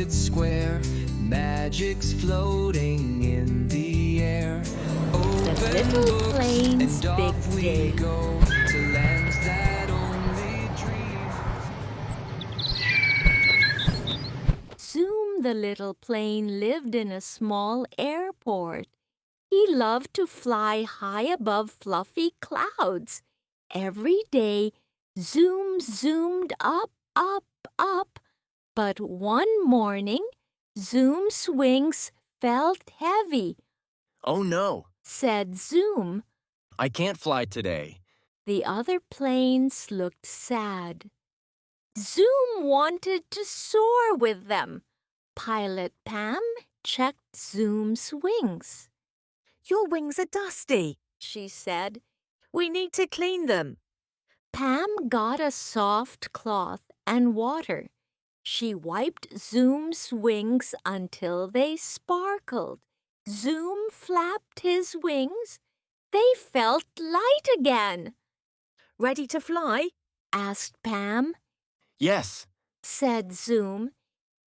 it's square. Magic's floating in the air. Open little books plane's and off big we day. go to lands that only dream. Zoom the little plane lived in a small airport. He loved to fly high above fluffy clouds. Every day, Zoom zoomed up, up, up. But one morning, Zoom's wings felt heavy. Oh no, Said Zoom. I can't fly today. The other planes looked sad. Zoom wanted to soar with them. Pilot Pam checked Zoom's wings. Your wings are dusty, She said. we need to clean them. Pam got a soft cloth and water. She wiped Zoom's wings until they sparkled. Zoom flapped his wings. They felt light again. Ready to fly? Asked Pam. Yes, Said Zoom.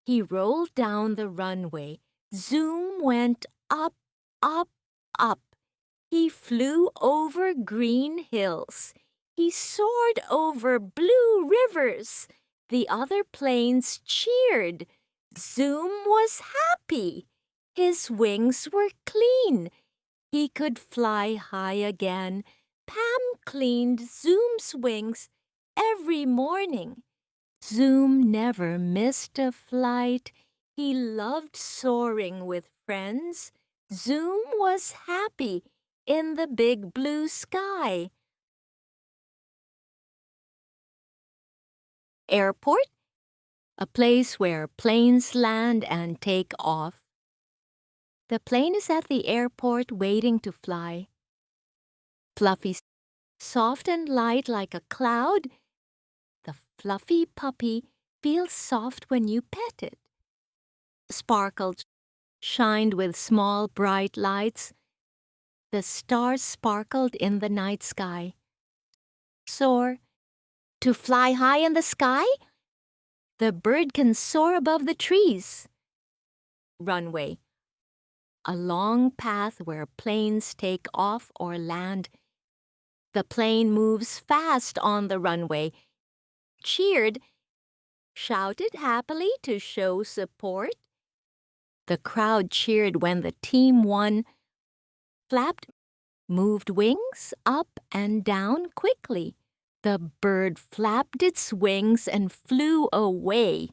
He rolled down the runway. Zoom went up, up, up. He flew over green hills. He soared over blue rivers. The other planes cheered. Zoom was happy. His wings were clean. He could fly high again. Pam cleaned Zoom's wings every morning. Zoom never missed a flight. He loved soaring with friends. Zoom was happy in the big blue sky. Airport, a place where planes land and take off. The plane is at the airport waiting to fly. Fluffy, soft and light like a cloud. The fluffy puppy feels soft when you pet it. Sparkled, shined with small bright lights. The stars sparkled in the night sky. Soar. To fly high in the sky? The bird can soar above the trees. Runway. A long path where planes take off or land. The plane moves fast on the runway. Cheered. Shouted happily to show support. The crowd cheered when the team won. Flapped, moved wings up and down quickly. The bird flapped its wings and flew away.